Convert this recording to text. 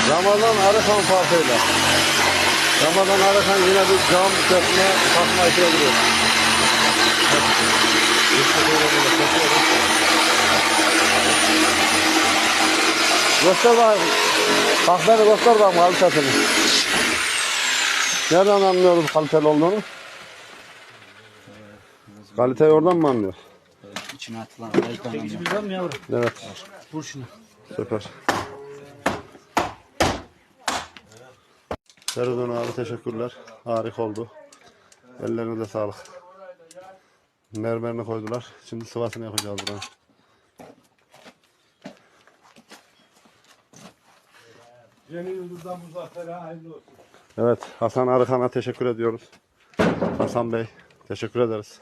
Ramazan Arıkan farkıyla. Ramazan Arıkan yine bir cam kesme takma işe giriyor. Göster bakayım. Bak beni göster bakayım kalitesini. Nereden anlıyoruz kaliteli olduğunu? Kaliteyi oradan mı anlıyor? İçine atılan ayıktan Çekici bir var mı yavrum? Evet. Vur şunu. Süper. Feridun abi teşekkürler. Harika oldu. Ellerine de sağlık. Mermerini koydular. Şimdi sıvasını yapacağız buranın. Yeni yıldızdan Muzaffer'e hayırlı olsun. Evet, Hasan Arıkan'a teşekkür ediyoruz. Hasan Bey, teşekkür ederiz.